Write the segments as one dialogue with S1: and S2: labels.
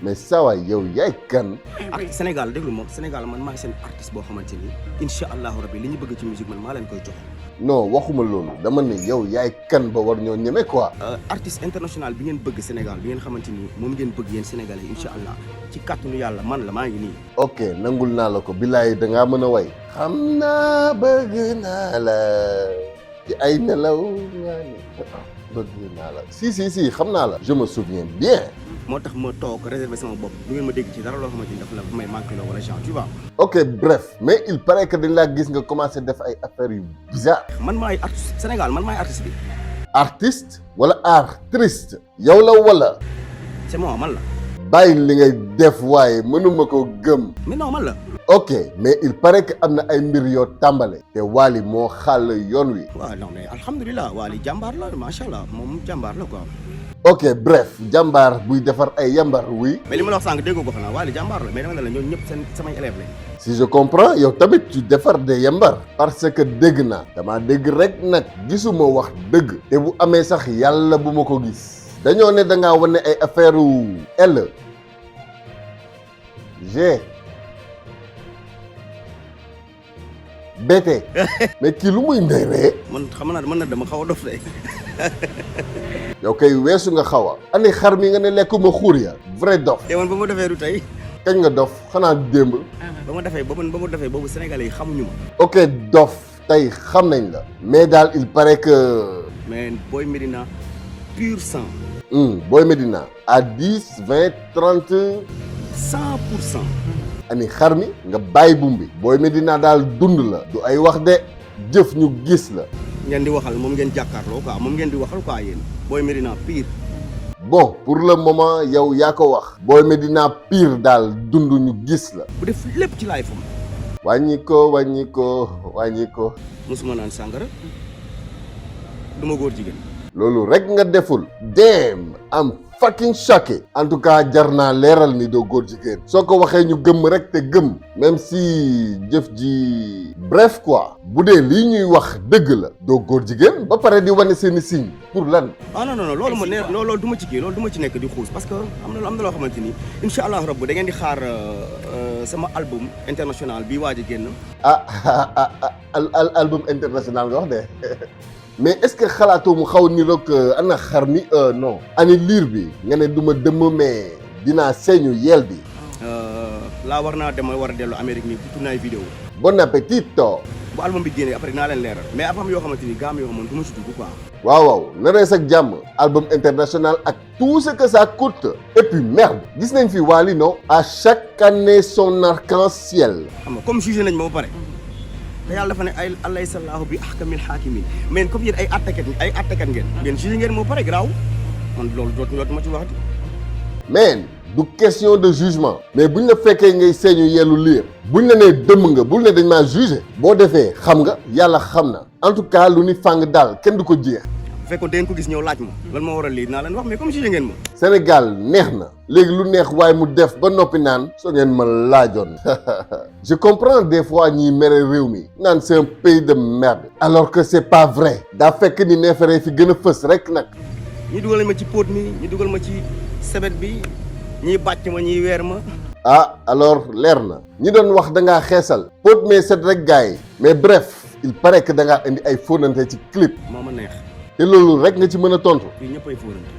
S1: mais saa waay yow yaay kan.
S2: Sénégal déglu ma Sénégal man maay seen artiste boo xamante ni incha allahu rabi li ñu bëgg ci musique man maa leen koy jox.
S1: non waxuma loolu dama ne yow yaay kan ba war ñoo ñeme quoi.
S2: artiste international bi ngeen bëgg Sénégal bi ngeen xamante ni moom ngeen bëgg yéen sénégalais incha allah ci kàttanu yàlla man la maa ngi nii.
S1: ok nangul naa la ko bilaay da ngaa mën a way. xam naa bëgg naa la ci ay nelaw nga ne bëgg naa la si xam naa la. je me souviens bien.
S2: moo tax ma toog réserver sama bopp du ngeen ma dégg ci dara loo xamante ni daf la may manqué la wala genre tu vois.
S1: ok bref mais il paraît que dañ laa gis nga commencé def ay affaires yu bizarre.
S2: man maay artiste Sénégal man maay artiste bi.
S1: artiste wala artiste. yow la wala.
S2: c'est moi man la.
S1: bàyyi li ngay def waaye mënuma ko gëm.
S2: mais non man la.
S1: ok mais il paraît que am na ay mbir yoo tàmbale. te Wally moo xàll yoon wi.
S2: waaw non mais alhamdulilah Wally jàmbaar la macha allah moom jàmbaar la quoi.
S1: ok bref jàmbaar buy defar ay yambar oui.
S2: mais li ma la wax sànq déggoo ko xanaa Wally jàmbaar la mais dama ne la ñoom ñëpp seen samay élèves lañ.
S1: si je comprends yow tamit tu defar des yambar. parce que dégg naa. damaa dégg rek nag gisuma wax dëgg. te bu amee sax yàlla bu ma ko gis. dañoo ne da ngaa wane ay affaire L G BT. mais kii lu muy ndeyree.
S2: man xam naa mën na dama xaw a dof de.
S1: yow kay weesu nga xaw a. ani xar mi nga ne lekkuma xuur ya. vrai dof.
S2: te man ba ma defee du tey.
S1: kañ nga dof xanaa démb.
S2: ba ma defee boobu Sénégalais yi xamuñu ma.
S1: ok dof tey xam nañ la. mais daal il paraît que.
S2: mais Boy Médina pur sang.
S1: Boy Médina à 10 20 30.
S2: 100%.
S1: ani xar mi nga bàyyi bum bi. Boy Médina daal dund la. du ay wax de jëf ñu gis la.
S2: ngeen di waxal moom ngeen jàkkaarloo quoi moom ngeen di waxal quoi yéen Boy Médina pire.
S1: bon pour le moment yow yaa ko wax. Boy Médina pire daal dund ñu gis la.
S2: bu def lépp ci laay fam.
S1: wàññi ko.
S2: mosuma naan sàngara du ma góor jigéen.
S1: loolu rek nga deful. damn am fucking choqué. en tout cas jar naa leeral ni doo góor jigéen. soo ko waxee ñu gëm rek te gëm. même si jëf ji. bref quoi. bu dee lii ñuy wax dëgg la. doo góor jigéen ba pare di wane seeni signe pour lan.
S2: ah non loolu ma ne loolu du ma ci kii loolu du ma ci nekk di xuus parce que am na loo xamante ni incha allah rabbi da ngeen di xaar sama album international bi waaj a génn.
S1: album international nga wax de. mais est-ce que xalaatoo mu xaw ni rek ana xar mi non. ani liir bi nga ne du ma dëmm mais dinaa seeñu yeel bi.
S2: laa war naa dem war a dellu Amérique nii pour tourner ay vidéo.
S1: bon appétit.
S2: bu album bi génnee après naa leen leeral mais am yoo xamante ni gaam yoo xamante du ma ci dugg quoi.
S1: waaw na rees ak jàmm. album international ak tout ce que ça coûte. et puis merde. gis nañ fi Wally non. à chaque année son arc-en-ciel.
S2: xam nga comme jugé nañ ma ba pare. te yàlla dafa ne ay alaysa llaahu bi ahkamil haakimiin mais comme yéen ay attakat ngeen. ngeen jugé ngeen moo pare garaaw man loolu dootuma ci wax di.
S1: mais du question de jugement. mais buñ la fekkee ngay seeñu yellu liir. buñ la nee dëmm nga bul ne dañ maa jugé. boo defee xam nga yàlla xam na. en tout cas lu ni fàng daal kenn du ko jeex.
S2: bu fekkoon dangeen ko gis ñëw laaj ma lan moo waral lii naa leen wax mais comme jugé ngeen ma.
S1: Sénégal neex na. léegi lu neex waaye mu def ba noppi naan. soo ngeen ma laajoon. je comprends des fois ñiy mere réew mi. naan c'est un pays de merde. alors que c'est pas vrai. daa fekk ni neefere fi gën a fës rek nag.
S2: ñi dugal ma ci póot mi ñi dugal ma ci sebet bi ñii bàcc ma ñii weer ma.
S1: alors leer na. ñi doon wax da ngaa xeesal. póot mais set rek gars yi. mais bref il paraît que da ngaa indi ay fóonante ci clip.
S2: moo ma neex.
S1: te loolu rek nga ci mën a tontu.
S2: fii ñëppay fóonante.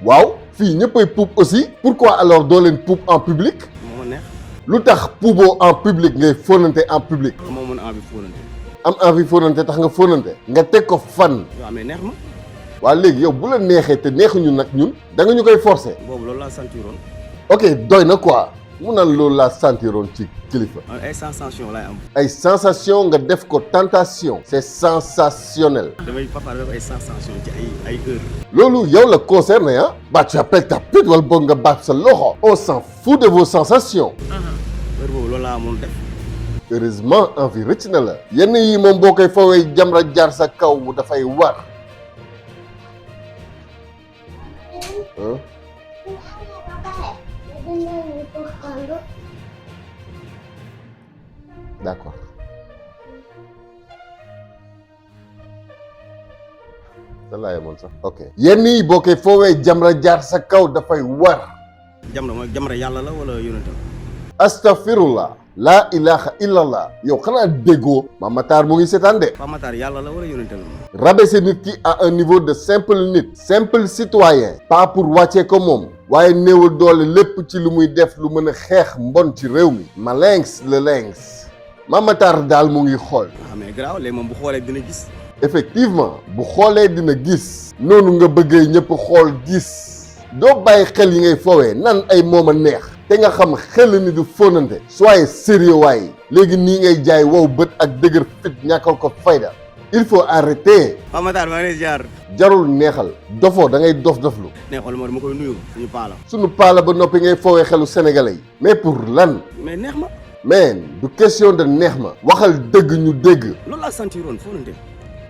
S1: waaw fii ñëppay puub aussi. pourquoi alors doo leen puub en public.
S2: moo ma neex.
S1: lu tax puuboo en public ngay fóonante en public.
S2: moo mën envie fóonante.
S1: am envie fóonante tax nga fóonante. nga teg ko fan.
S2: waaw mais neex ma.
S1: waaw léegi yow bu la neexee te neexuñu nag ñun. da nga ñu koy forcer.
S2: boobu loolu laa sentiroon.
S1: ok doy na quoi. mu naan loolu laa sentiroon ci kilifa.
S2: ay sensation laay am.
S1: ay sensation nga def ko tentation. c'est sensationnel.
S2: damay papa def ay sensation ci ay heures.
S1: loolu yow la concerné ah. bah tu appelles ta pute wala boog nga baat sa loxo. on s'en fout de vos sensations.
S2: heure boobu loolu laa amoon def.
S1: heureusement envie rëcc na la. yenn yi moom boo koy fawee jamra jaar sa kaw mu dafay war. d'accord. lan laa yemoon sax. ok yenn yi boo koy foowee jamra jaar sa kaw dafay war.
S2: Jamra yàlla la wala yonentam.
S1: Astaghfirullah. La ilaha illallah. yow xanaa déggoo. Mame Matar mu ngi seetaan de.
S2: Pape Matar yàlla la wala yonentam la.
S1: rabaisser nit ki à un niveau de simple nit. simple citoyen. pas pour wàccee ko moom. waaye néewal doole lépp ci lu muy def lu mën a xeex mbon ci réew mi. malinx le lynx. Mame Matar daal mu ngi xool.
S2: mais garaaw léegi moom bu xoolee dina gis.
S1: effectivement bu xoolee dina gis. noonu nga bëggee ñëpp xool gis. doo bàyyi xel yi ngay foowee nan ay moom a neex. te nga xam xel ni du fóonante. soyez sérieux waaye. léegi nii ngay jaay wow bët ak dëgër fit ñàkkal ko fayda. il faut arrêter.
S2: Pape Matar maa ngi lay ziar.
S1: jarul neexal. dofoo da ngay dof-doflu.
S2: neexal ma dama koy nuyu suñu paala.
S1: suñu paala ba noppi ngay foowee xelu sénégalais yi. mais pour lan.
S2: mais neex ma.
S1: mais du question de neex ma. waxal dëgg ñu dégg.
S2: loolu laa sentiroon fóonante.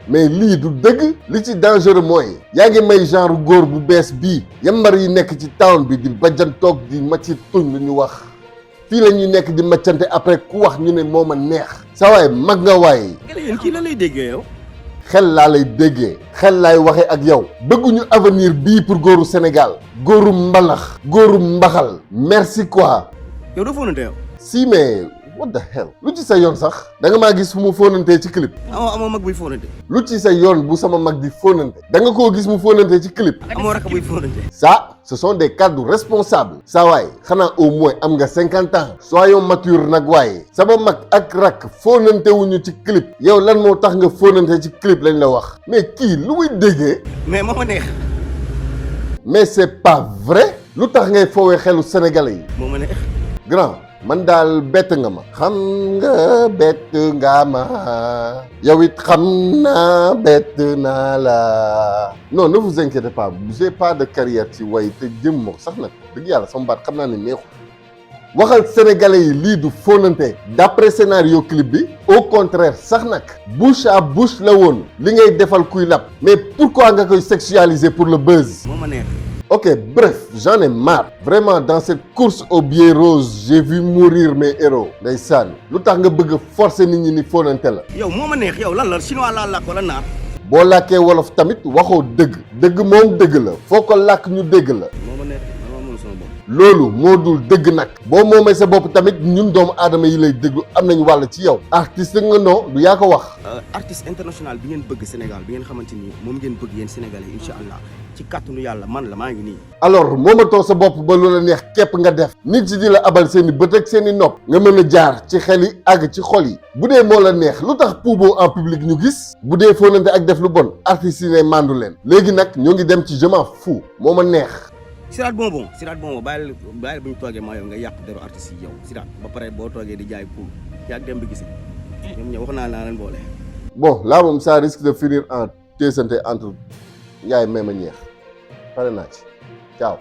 S1: mais lii du dëgg. li ci dangereux mooy. yaa ngi may genre góor bu bees bii. yambar yi nekk ci town bi di bajjantoog di macci tuñ lu ñu wax. fii la ñuy nekk di maccante après ku wax ñu ne moo ma neex. sa waay mag nga waaye.
S2: yéen kii la lay déggee yow.
S1: xel laa lay déggee. xel laay waxee ak yow. bëgguñu avenir bii pour góoru Sénégal. góoru mbalax. góoru mbaxal. merci quoi.
S2: yow doo fóonante yow.
S1: si mais what the hell. lu ci sa yoon sax. da nga maa gis fu mu fóonantee ci clip.
S2: amoo mag buy fóonante.
S1: lu ci sa yoon bu sama mag di fóonante. da nga koo gis mu fóonantee ci clip.
S2: amoo rakk buy fóonante.
S1: ça ce sont des cadres responsables. saa waay xanaa au moins am nga 50 ans. soyons mature nag waaye. sama mag ak rakk fóonante wuñu ci clip. yow lan moo tax nga fóonante ci clip lañ la wax. mais kii lu muy déggee.
S2: mais moo ma neex.
S1: mais c'est pas vrai. lu tax ngay foowee xelu sénégalais yi.
S2: moo ma neex.
S1: grand man daal bett nga ma. xam nga bett nga ma. yow it xam naa bett naa la. non ne vous inquiétez pas j'ai pas de carrière ci way te jëm ma sax nag dëgg yàlla sama baat xam naa ne neexu. waxal sénégalais yi lii du fóonante. d'après scénario clip bi. au contraire sax nag. bouche à bouche la woon. li ngay defal kuy lap. mais pourquoi nga koy sexualiser pour le buzz.
S2: moo ma neex.
S1: Ok, bref, j'en ai marre. Vraiment, dans cette course au billet rose, j'ai vu mourir mes héros. Ndeysaan, lu tax nga bëgg forcer nit ñi ni fóonante la.
S2: yow moo ma neex yow lan la chinois laa làkk wala naar.
S1: boo làkkee wolof tamit waxoo dëgg. dëgg moom dëgg la. foo ko làkk ñu dégg la.
S2: moo ma neex man moom sama bopp.
S1: loolu moo dul dëgg nag. boo moomee sa bopp tamit ñun doomu aadama yi lay déglu am nañu wàll ci yow. artiste nga non du yaa ko wax.
S2: artiste international bi ngeen bëgg Sénégal bi ngeen xamante ni moom ngeen bëgg yéen sénégalais incha allah ci kàttanu yàlla man la maa ngi nii.
S1: alors moomatoo sa bopp ba lu la neex képp nga def. nit ci di la abal seen i bët ak seen i nopp. nga mën a jaar ci xel yi àgg ci xol yi. bu dee moo la neex lu tax puuboo en public ñu gis. bu dee fóonante ak def lu bon artistes yi ne mandu leen. léegi nag ñoo ngi dem ci je m'en fous moo ma neex.
S2: Siraat bonbon bàyyil bu ñu toogee maa yow nga yàq deru artistes yi yow Siraat ba pare boo toogee di jaay poul yaa dem bi gisi ñoom ñëw wax naa leen boole.
S1: bon là moom ça risque de finir en teesante entre Ndiaye même ñeex pare naa ci ciao.